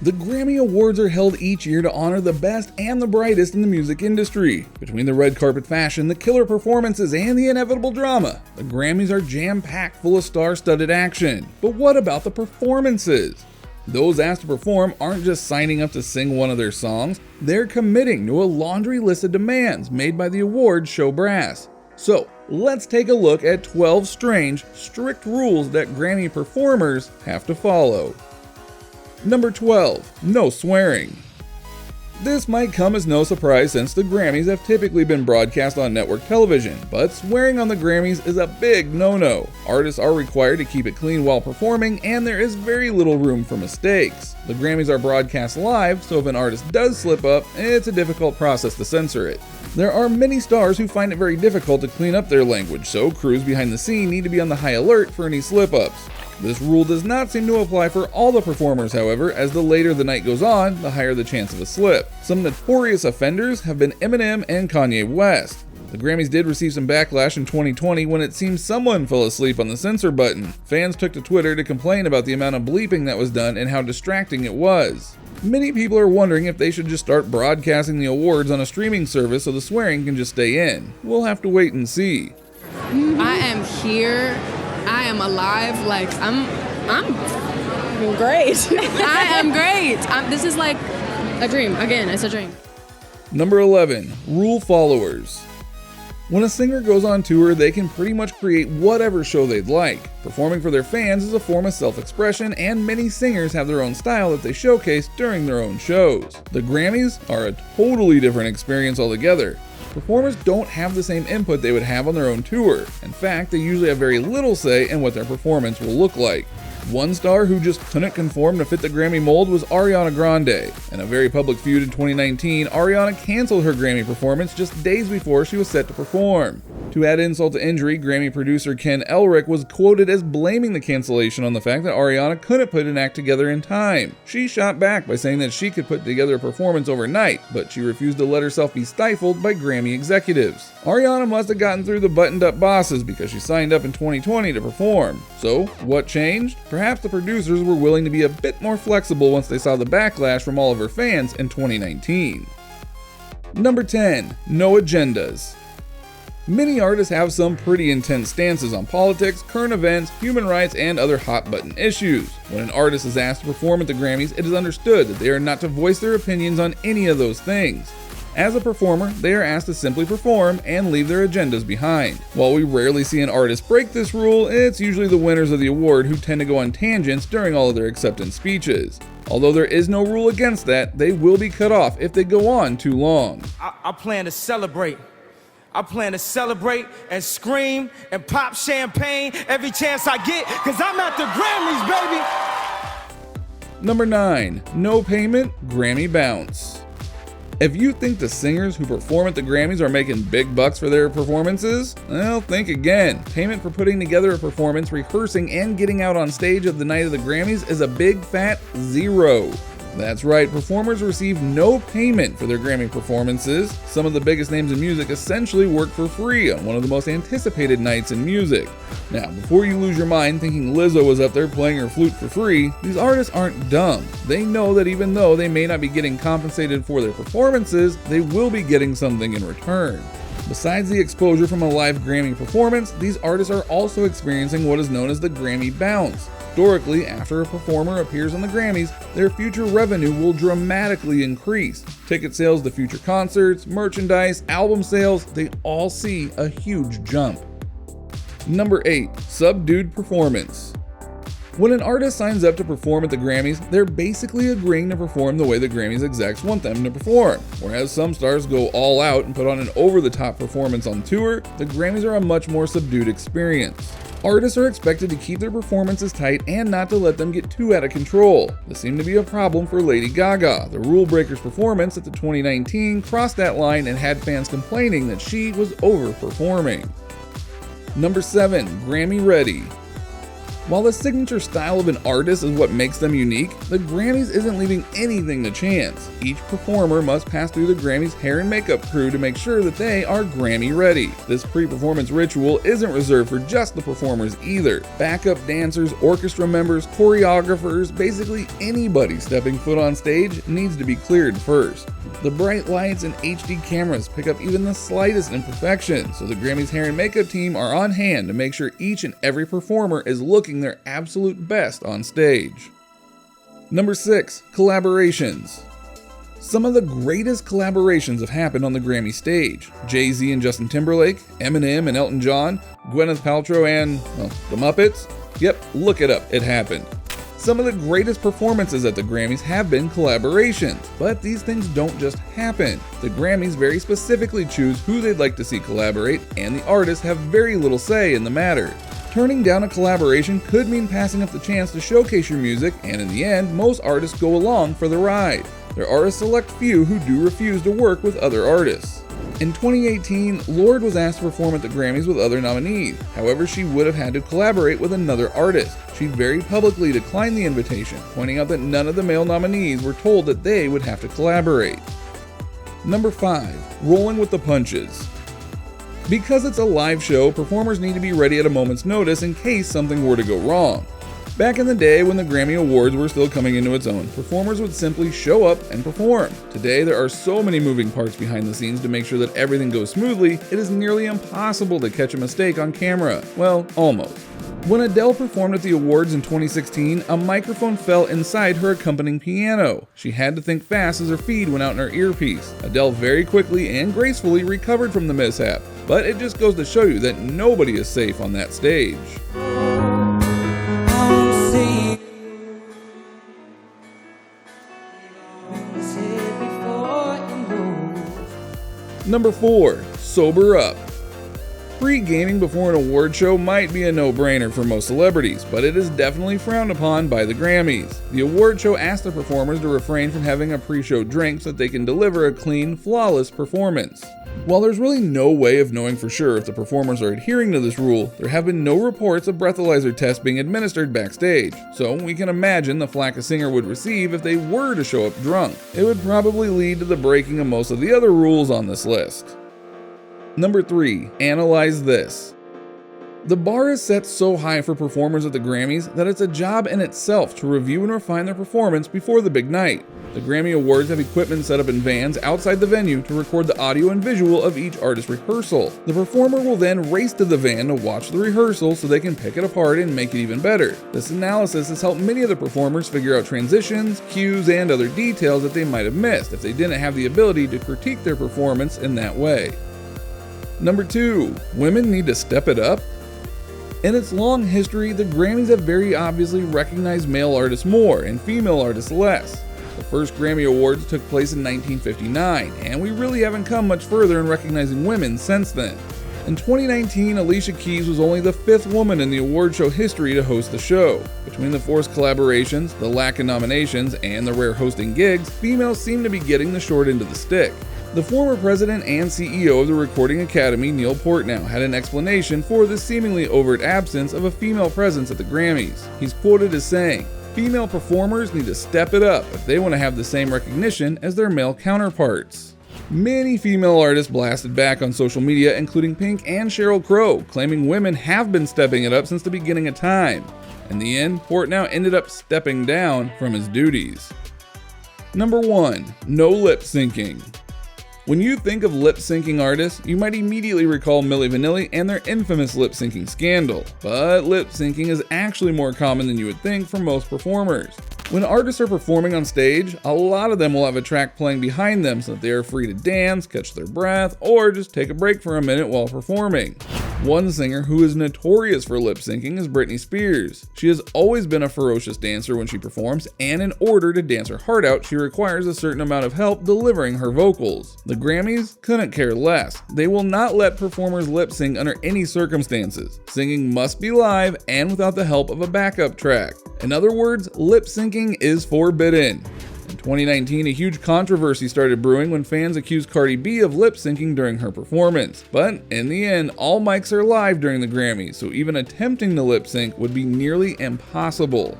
The Grammy Awards are held each year to honor the best and the brightest in the music industry. Between the red carpet fashion, the killer performances, and the inevitable drama, the Grammys are jam-packed full of star-studded action. But what about the performances? Those asked to perform aren't just signing up to sing one of their songs, they're committing to a laundry list of demands made by the awards show brass. So, let's take a look at 12 strange, strict rules that Grammy performers have to follow. Number 12. No swearing. This might come as no surprise since the Grammys have typically been broadcast on network television, but swearing on the Grammys is a big no-no. Artists are required to keep it clean while performing, and there is very little room for mistakes. The Grammys are broadcast live, so if an artist does slip up, it's a difficult process to censor it. There are many stars who find it very difficult to clean up their language, so crews behind the scene need to be on the high alert for any slip-ups. This rule does not seem to apply for all the performers, however, as the later the night goes on, the higher the chance of a slip. Some notorious offenders have been Eminem and Kanye West. The Grammys did receive some backlash in 2020 when it seems someone fell asleep on the censor button. Fans took to Twitter to complain about the amount of bleeping that was done and how distracting it was. Many people are wondering if they should just start broadcasting the awards on a streaming service so the swearing can just stay in. We'll have to wait and see. I am here. I am alive. Like I'm great. I am great. This is like a dream. Again, it's a dream. Number 11. Rule followers. When a singer goes on tour, they can pretty much create whatever show they'd like. Performing for their fans is a form of self-expression, and many singers have their own style that they showcase during their own shows. The Grammys are a totally different experience altogether. Performers don't have the same input they would have on their own tour. In fact, they usually have very little say in what their performance will look like. One star who just couldn't conform to fit the Grammy mold was Ariana Grande. In a very public feud in 2019, Ariana canceled her Grammy performance just days before she was set to perform. To add insult to injury, Grammy producer Ken Elrick was quoted as blaming the cancellation on the fact that Ariana couldn't put an act together in time. She shot back by saying that she could put together a performance overnight, but she refused to let herself be stifled by Grammy executives. Ariana must have gotten through the buttoned-up bosses because she signed up in 2020 to perform. So, what changed? Perhaps the producers were willing to be a bit more flexible once they saw the backlash from all of her fans in 2019. Number 10. No agendas. Many artists have some pretty intense stances on politics, current events, human rights, and other hot-button issues. When an artist is asked to perform at the Grammys, it is understood that they are not to voice their opinions on any of those things. As a performer, they are asked to simply perform and leave their agendas behind. While we rarely see an artist break this rule, it's usually the winners of the award who tend to go on tangents during all of their acceptance speeches. Although there is no rule against that, they will be cut off if they go on too long. I plan to celebrate. I plan to celebrate and scream and pop champagne every chance I get, because I'm at the Grammys, baby! Number 9. No payment, Grammy bounce. If you think the singers who perform at the Grammys are making big bucks for their performances, well, think again. Payment for putting together a performance, rehearsing, and getting out on stage of the night of the Grammys is a big fat zero. That's right, performers receive no payment for their Grammy performances. Some of the biggest names in music essentially work for free on one of the most anticipated nights in music. Now, before you lose your mind thinking Lizzo was up there playing her flute for free, these artists aren't dumb. They know that even though they may not be getting compensated for their performances, they will be getting something in return. Besides the exposure from a live Grammy performance, these artists are also experiencing what is known as the Grammy bounce. Historically, after a performer appears on the Grammys, their future revenue will dramatically increase. Ticket sales to future concerts, merchandise, album sales, they all see a huge jump. Number 8. Subdued performance. When an artist signs up to perform at the Grammys, they're basically agreeing to perform the way the Grammys execs want them to perform. Whereas some stars go all out and put on an over-the-top performance on tour, the Grammys are a much more subdued experience. Artists are expected to keep their performances tight and not to let them get too out of control. This seemed to be a problem for Lady Gaga. The Rule Breakers performance at the 2019 crossed that line and had fans complaining that she was overperforming. Number 7. Grammy Ready. While the signature style of an artist is what makes them unique, the Grammys isn't leaving anything to chance. Each performer must pass through the Grammys hair and makeup crew to make sure that they are Grammy ready. This pre-performance ritual isn't reserved for just the performers either. Backup dancers, orchestra members, choreographers, basically anybody stepping foot on stage needs to be cleared first. The bright lights and HD cameras pick up even the slightest imperfection, so the Grammys hair and makeup team are on hand to make sure each and every performer is looking their absolute best on stage. Number 6. Collaborations. Some of the greatest collaborations have happened on the Grammy stage. Jay-Z and Justin Timberlake, Eminem and Elton John, Gwyneth Paltrow and, well, the Muppets. Yep, look it up, it happened. Some of the greatest performances at the Grammys have been collaborations, but these things don't just happen. The Grammys very specifically choose who they'd like to see collaborate, and the artists have very little say in the matter. Turning down a collaboration could mean passing up the chance to showcase your music, and in the end, most artists go along for the ride. There are a select few who do refuse to work with other artists. In 2018, Lorde was asked to perform at the Grammys with other nominees. However, she would have had to collaborate with another artist. She very publicly declined the invitation, pointing out that none of the male nominees were told that they would have to collaborate. Number 5. Rolling with the punches. Because it's a live show, performers need to be ready at a moment's notice in case something were to go wrong. Back in the day when the Grammy Awards were still coming into its own, performers would simply show up and perform. Today, there are so many moving parts behind the scenes to make sure that everything goes smoothly, it is nearly impossible to catch a mistake on camera. Well, almost. When Adele performed at the awards in 2016, a microphone fell inside her accompanying piano. She had to think fast as her feed went out in her earpiece. Adele very quickly and gracefully recovered from the mishap, but it just goes to show you that nobody is safe on that stage. Number 4. Sober up. Pre-gaming before an award show might be a no-brainer for most celebrities, but it is definitely frowned upon by the Grammys. The award show asks the performers to refrain from having a pre-show drink so that they can deliver a clean, flawless performance. While there's really no way of knowing for sure if the performers are adhering to this rule, there have been no reports of breathalyzer tests being administered backstage, so we can imagine the flack a singer would receive if they were to show up drunk. It would probably lead to the breaking of most of the other rules on this list. Number 3. Analyze this. The bar is set so high for performers at the Grammys that it's a job in itself to review and refine their performance before the big night. The Grammy Awards have equipment set up in vans outside the venue to record the audio and visual of each artist's rehearsal. The performer will then race to the van to watch the rehearsal so they can pick it apart and make it even better. This analysis has helped many of the performers figure out transitions, cues, and other details that they might have missed if they didn't have the ability to critique their performance in that way. Number 2. Women need to step it up. In its long history, the Grammys have very obviously recognized male artists more and female artists less. The first Grammy Awards took place in 1959, and we really haven't come much further in recognizing women since then. In 2019, Alicia Keys was only the 5th woman in the award show history to host the show. Between the forced collaborations, the lack of nominations, and the rare hosting gigs, females seem to be getting the short end of the stick. The former president and CEO of the Recording Academy, Neil Portnow, had an explanation for the seemingly overt absence of a female presence at the Grammys. He's quoted as saying, "Female performers need to step it up if they want to have the same recognition as their male counterparts." Many female artists blasted back on social media, including Pink and Sheryl Crow, claiming women have been stepping it up since the beginning of time. In the end, Portnow ended up stepping down from his duties. Number 1. No lip syncing. When you think of lip-syncing artists, you might immediately recall Milli Vanilli and their infamous lip-syncing scandal. But lip-syncing is actually more common than you would think for most performers. When artists are performing on stage, a lot of them will have a track playing behind them so that they are free to dance, catch their breath, or just take a break for a minute while performing. One singer who is notorious for lip syncing is Britney Spears. She has always been a ferocious dancer when she performs, and in order to dance her heart out, she requires a certain amount of help delivering her vocals. The Grammys couldn't care less. They will not let performers lip sync under any circumstances. Singing must be live and without the help of a backup track. In other words, lip syncing is forbidden. In 2019, a huge controversy started brewing when fans accused Cardi B of lip syncing during her performance. But in the end, all mics are live during the Grammys, so even attempting to lip sync would be nearly impossible.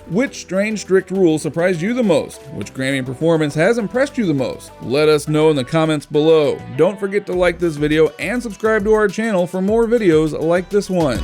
Which strange strict rule surprised you the most? Which Grammy performance has impressed you the most? Let us know in the comments below. Don't forget to like this video and subscribe to our channel for more videos like this one.